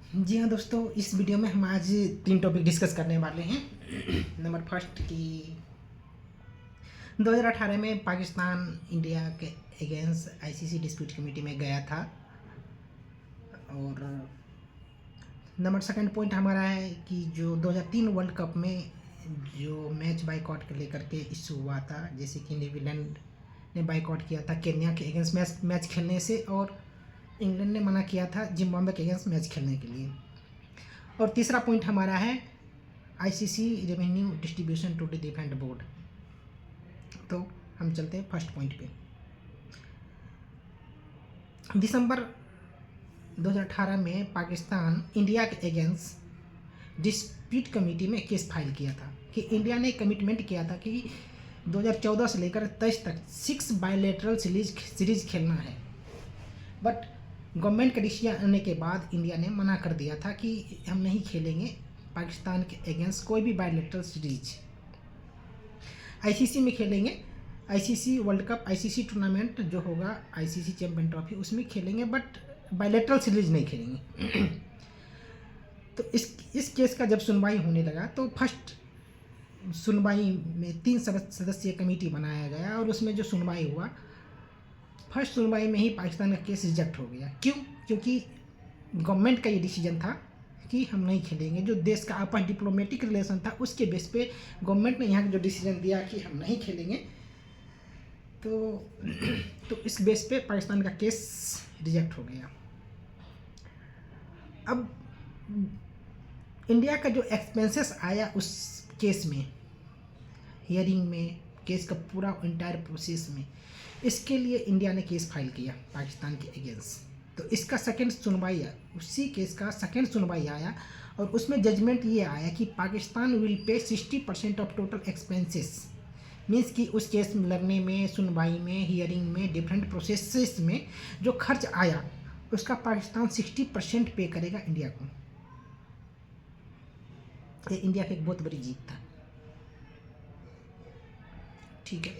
जी हाँ दोस्तों, इस वीडियो में हम आज 3 टॉपिक डिस्कस करने वाले हैं। नंबर फर्स्ट कि 2018 में पाकिस्तान इंडिया के अगेंस्ट आईसीसी डिस्प्यूट कमेटी में गया था। और नंबर सेकंड पॉइंट हमारा है कि जो 2003 वर्ल्ड कप में जो मैच बाइकआउट को लेकर के इशू हुआ था, जैसे कि न्यूजीलैंड ने बाइकआउट किया था केन्या के अगेंस्ट मैच खेलने से, और इंग्लैंड ने मना किया था जिम्बाब्वे के अगेंस्ट मैच खेलने के लिए। और तीसरा पॉइंट हमारा है ICC revenue distribution to the different board. तो हम चलते हैं फर्स्ट पॉइंट पे। दिसंबर 2018 में पाकिस्तान इंडिया के अगेंस्ट डिस्प्यूट कमेटी में केस फाइल किया था कि इंडिया ने कमिटमेंट किया था कि 2014 से लेकर 23 तक 6 बायलैटरल सीरीज खेलना है। बट गवर्नमेंट का डिसीजन आने के बाद इंडिया ने मना कर दिया था कि हम नहीं खेलेंगे पाकिस्तान के अगेंस्ट कोई भी बायलैटरल सीरीज। आईसीसी में खेलेंगे, ICC world cup, ICC tournament जो होगा, आईसीसी चैंपियन ट्रॉफी, उसमें खेलेंगे, बट बायलैटरल सीरीज नहीं खेलेंगे। तो इस केस का जब सुनवाई होने लगा तो फर्स्ट सुनवाई में 3 सदस्यीय कमेटी बनाया गया, और उसमें जो सुनवाई हुआ, फर्स्ट सुनवाई में ही पाकिस्तान का केस रिजेक्ट हो गया। क्यों? क्योंकि गवर्नमेंट का ये डिसीजन था कि हम नहीं खेलेंगे। जो देश का आपस डिप्लोमेटिक रिलेशन था उसके बेस पे गवर्नमेंट ने यहाँ जो डिसीजन दिया कि हम नहीं खेलेंगे, तो इस बेस पे पाकिस्तान का केस रिजेक्ट हो गया। अब इंडिया का जो एक्सपेंसेस आया उस केस में, हियरिंग में, केस का पूरा इंटायर प्रोसेस में, इसके लिए इंडिया ने केस फाइल किया पाकिस्तान के अगेंस्ट। तो इसका सेकंड सुनवाई आया, उसी केस का सेकंड सुनवाई आया, और उसमें जजमेंट ये आया कि Pakistan will pay 60% of total expenses. Means कि उस केस में लड़ने में, सुनवाई में, हियरिंग में, डिफरेंट प्रोसेसेस में जो खर्च आया उसका पाकिस्तान 60% पे करेगा इंडिया को। ये इंडिया की एक बहुत बड़ी जीत था। ठीक है,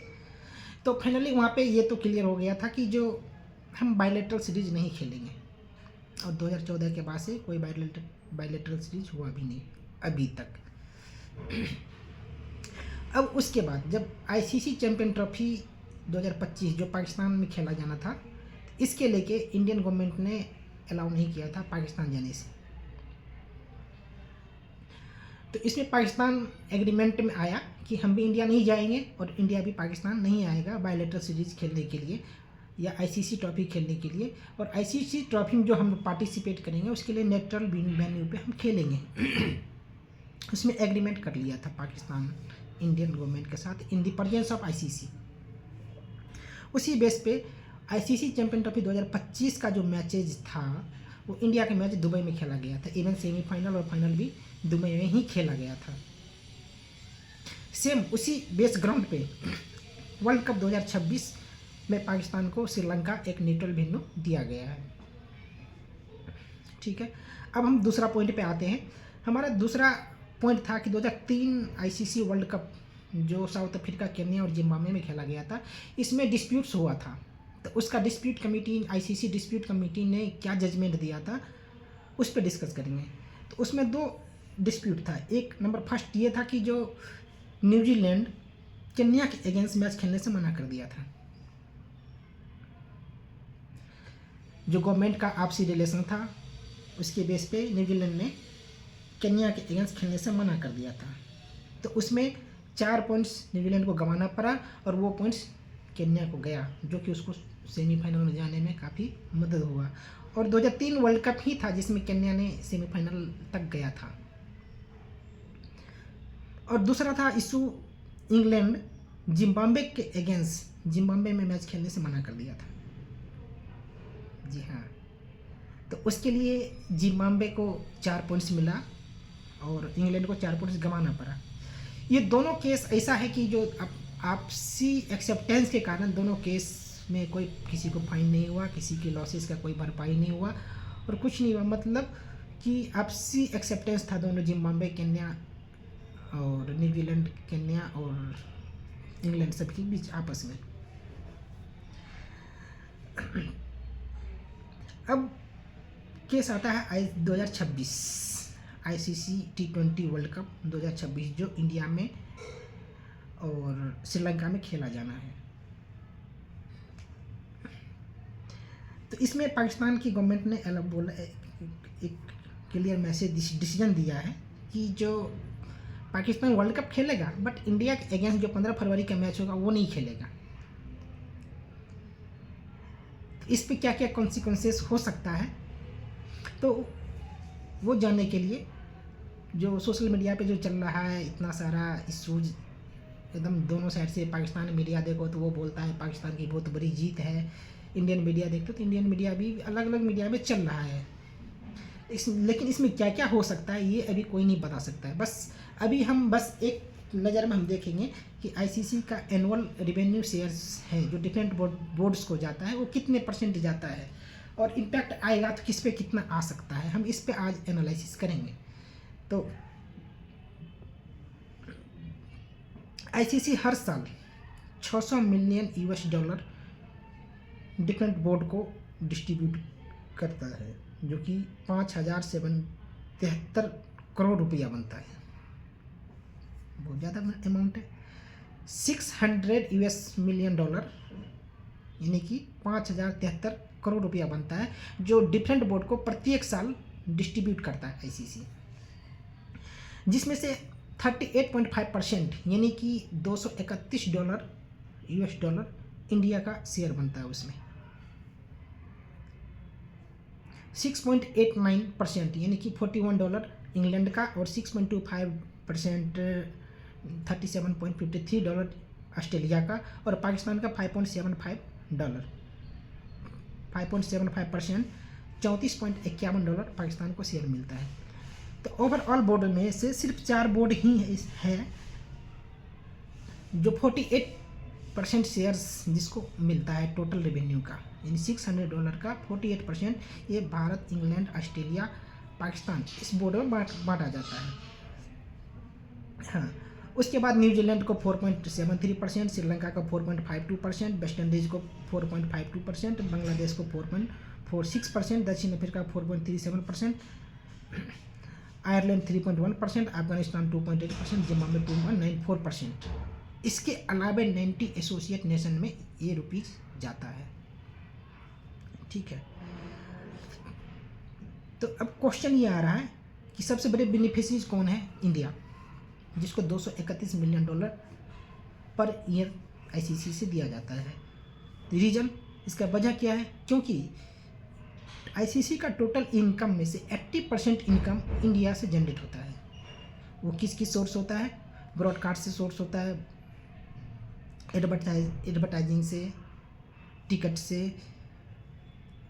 तो फाइनली वहाँ पे ये तो क्लियर हो गया था कि जो हम बायलैटरल सीरीज नहीं खेलेंगे, और 2014 के बाद से कोई बायलैटरल सीरीज हुआ भी नहीं अभी तक। अब उसके बाद जब आईसीसी चैंपियन ट्रॉफी 2025 जो पाकिस्तान में खेला जाना था, इसके लेके इंडियन गवर्नमेंट ने अलाउ नहीं किया था पाकिस्तान जाने से। तो इसमें पाकिस्तान एग्रीमेंट में आया कि हम भी इंडिया नहीं जाएंगे और इंडिया भी पाकिस्तान नहीं आएगा बायलैटरल सीरीज खेलने के लिए या आईसीसी ट्रॉफी खेलने के लिए। और आईसीसी ट्रॉफी में जो हम पार्टिसिपेट करेंगे उसके लिए न्यूट्रल वेन्यू पे हम खेलेंगे। उसमें एग्रीमेंट कर लिया था पाकिस्तान इंडियन गवर्नमेंट के साथ in the presence of ICC. उसी बेस पे आईसीसी चैंपियन ट्रॉफी 2025 का जो मैचेज था वो इंडिया के मैच दुबई में खेला गया था। इवन सेमीफाइनल और फाइनल भी दुबई में ही खेला गया था। सेम उसी बेस ग्राउंड पे वर्ल्ड कप 2026 में पाकिस्तान को श्रीलंका एक न्यूट्रल वेन्यू दिया गया है। ठीक है, अब हम दूसरा पॉइंट पे आते हैं। हमारा दूसरा पॉइंट था कि 2003 आईसीसी वर्ल्ड कप जो साउथ अफ्रीका, केन्या और जिम्बाब्वे में खेला गया था, इसमें डिस्प्यूट्स हुआ था। तो उसका dispute committee, ICC dispute committee ने क्या जजमेंट दिया था उस पर डिस्कस करेंगे। तो उसमें 2 डिस्प्यूट था। एक नंबर फर्स्ट ये था कि जो न्यूजीलैंड केन्या के अगेंस्ट मैच खेलने से मना कर दिया था। जो गवर्नमेंट का आपसी रिलेशन था उसके बेस पे न्यूजीलैंड ने केन्या के अगेंस्ट खेलने से मना कर दिया था। तो उसमें 4 पॉइंट्स न्यूजीलैंड को गंवाना पड़ा, और वो पॉइंट्स केन्या को गया, जो कि उसको सेमीफाइनल में जाने में काफ़ी मदद हुआ। और 2003 वर्ल्ड कप ही था जिसमें केन्या ने सेमीफाइनल तक गया था। और दूसरा था इशू इंग्लैंड जिम्बाब्वे के अगेंस्ट, जिम्बाब्वे में मैच खेलने से मना कर दिया था। जी हाँ, तो उसके लिए जिम्बाब्वे को 4 पॉइंट्स मिला और इंग्लैंड को 4 पॉइंट्स गंवाना पड़ा। ये दोनों केस ऐसा है कि जो आपसी एक्सेप्टेंस के कारण दोनों केस में कोई किसी को फाइन नहीं हुआ, किसी की लॉसेस का कोई भरपाई नहीं हुआ और कुछ नहीं हुआ। मतलब कि आपसी एक्सेप्टेंस था दोनों, जिम्बाब्वे केन्या और न्यूजीलैंड केन्या और इंग्लैंड सबके बीच आपस में। अब केस आता है 2026 आईसीसी T20 वर्ल्ड कप 2026 जो इंडिया में और श्रीलंका में खेला जाना है। तो इसमें पाकिस्तान की गवर्नमेंट ने अलग बोला, एक क्लियर मैसेज डिसीजन दिया है कि जो पाकिस्तान वर्ल्ड कप खेलेगा बट इंडिया के अगेंस्ट जो 15 फरवरी का मैच होगा वो नहीं खेलेगा। इस पे क्या क्या कॉन्सिक्वेंसेस हो सकता है, तो वो जानने के लिए जो सोशल मीडिया पे जो चल रहा है इतना सारा इशूज, एकदम दोनों साइड से पाकिस्तान मीडिया देखो तो वो बोलता है पाकिस्तान की बहुत बड़ी जीत है, इंडियन मीडिया देखते तो इंडियन मीडिया भी अलग अलग मीडिया में चल रहा है। लेकिन इसमें क्या क्या हो सकता है ये अभी कोई नहीं बता सकता है। बस अभी हम बस एक नज़र में हम देखेंगे कि आईसीसी का एनुअल रिवेन्यू शेयर्स है जो डिफरेंट बोर्ड्स को जाता है वो कितने % जाता है और इम्पैक्ट आएगा तो किस पे कितना आ सकता है, हम इस पे आज एनालिसिस करेंगे। तो आईसीसी हर साल $600 मिलियन डिफरेंट बोर्ड को डिस्ट्रीब्यूट करता है जो कि 5,773 करोड़ रुपया बनता है, बहुत ज़्यादा अमाउंट है। $600 मिलियन यानी कि 5,073 करोड़ रुपया बनता है जो डिफरेंट बोर्ड को प्रत्येक साल डिस्ट्रीब्यूट करता है आईसीसी, जिसमें से 38.5% यानी कि $231 इंडिया का शेयर बनता है। उसमें 6.89% यानी कि $41 इंग्लैंड का और 6.25% $37.53 ऑस्ट्रेलिया का और पाकिस्तान का 5.75% $34.51 पाकिस्तान को शेयर मिलता है। तो ओवरऑल बोर्ड में से सिर्फ 4 बोर्ड ही है जो 48% शेयर्स जिसको मिलता है टोटल रेवेन्यू का, यानी $600 का 48% ये भारत, इंग्लैंड, ऑस्ट्रेलिया, पाकिस्तान इस बोर्ड में बांटा जाता है। हाँ, उसके बाद न्यूजीलैंड को 4.73%, श्रीलंका को 4.52%, वेस्ट इंडीज़ को 4.52%, बांग्लादेश को 4.46%, दक्षिण अफ्रीका 4.37%, आयरलैंड 3.1%, अफगानिस्तान 2.8%, जिम्बाब्वे 2.94%। इसके अलावा 90 एसोसिएट नेशन में ये रुपीज़ जाता है। ठीक है, तो अब क्वेश्चन ये आ रहा है कि सबसे बड़े बेनिफिशरीज कौन है? इंडिया, जिसको $231 मिलियन पर ईयर आईसीसी से दिया जाता है। रीजन इसका वजह क्या है? क्योंकि आईसीसी का टोटल इनकम में से 80% इनकम इंडिया से जनरेट होता है। वो किस किस सोर्स होता है? ब्रॉडकास्ट से सोर्स होता है, एडवर्टाइजिंग से, टिकट से,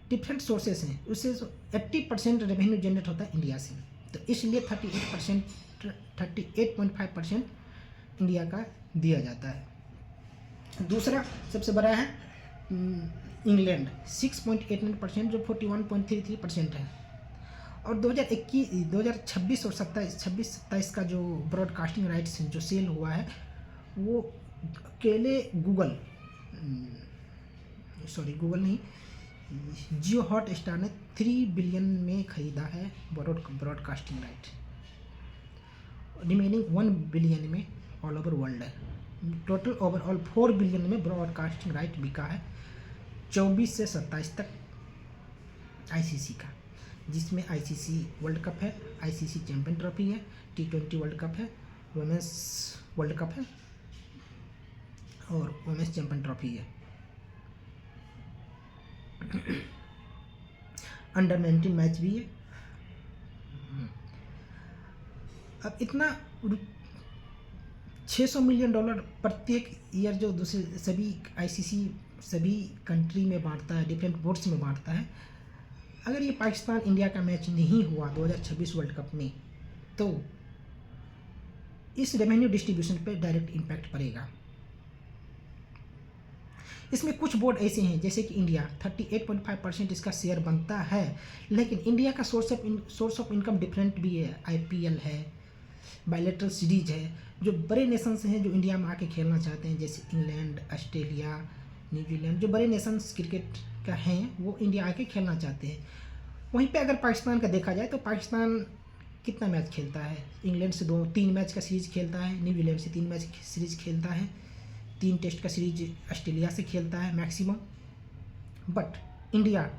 डिफरेंट सोर्सेस हैं, उससे 80% रेवेन्यू जनरेट होता है इंडिया से। तो इसलिए 38.5% इंडिया का दिया जाता है। दूसरा सबसे बड़ा है इंग्लैंड 6.89% जो 41.33% है। और 2026 और 27 का जो ब्रॉडकास्टिंग राइट्स जो सेल हुआ है वो अकेले गूगल नहीं, जियो हॉट स्टार ने 3 बिलियन में खरीदा है ब्रॉडकास्टिंग राइट, रिमेनिंग 1 बिलियन में ऑल ओवर वर्ल्ड है। टोटल ओवरऑल 4 बिलियन में ब्रॉडकास्टिंग राइट बिका है 24 से 27 तक आईसीसी का, जिसमें आईसीसी वर्ल्ड कप है, आईसीसी चैंपियन ट्रॉफी है, T20 वर्ल्ड कप है, वुमेंस वर्ल्ड कप है और वुमेंस चैंपियन ट्रॉफी है। अंडर 19 मैच भी है। अब इतना $600 मिलियन प्रत्येक ईयर जो दूसरे सभी आईसीसी सभी कंट्री में बांटता है, डिफरेंट बोर्ड्स में बांटता है। अगर ये पाकिस्तान इंडिया का मैच नहीं हुआ 2026 वर्ल्ड कप में तो इस रेवेन्यू डिस्ट्रीब्यूशन पे डायरेक्ट इम्पैक्ट पड़ेगा। इसमें कुछ बोर्ड ऐसे हैं जैसे कि इंडिया 38.5% इसका शेयर बनता है, लेकिन इंडिया का सोर्स ऑफ इनकम डिफरेंट भी है। आईपीएल है, बायलैटरल सीरीज है, जो बड़े नेशंस हैं जो इंडिया में आके खेलना चाहते हैं, जैसे इंग्लैंड, ऑस्ट्रेलिया, न्यूजीलैंड, जो बड़े नेशंस क्रिकेट का हैं वो इंडिया आके खेलना चाहते हैं। वहीं पे अगर पाकिस्तान का देखा जाए तो पाकिस्तान कितना मैच खेलता है, इंग्लैंड से 2-3 मैच का सीरीज़ खेलता है, न्यूजीलैंड से 3 मैच की सीरीज़ खेलता है, 3 टेस्ट का सीरीज ऑस्ट्रेलिया से खेलता है मैक्सिमम। बट इंडिया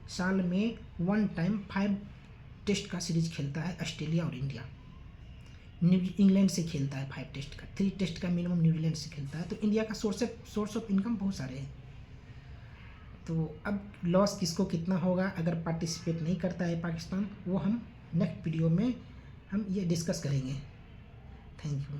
साल में 1 टाइम 5 टेस्ट का सीरीज खेलता है, ऑस्ट्रेलिया और इंडिया। इंग्लैंड से खेलता है 5 टेस्ट का, 3 टेस्ट का मिनिमम न्यूजीलैंड से खेलता है। तो इंडिया का सोर्स ऑफ इनकम बहुत सारे हैं। तो अब लॉस किसको कितना होगा अगर पार्टिसिपेट नहीं करता है पाकिस्तान, वो हम नेक्स्ट वीडियो में हम ये डिस्कस करेंगे। Thank you.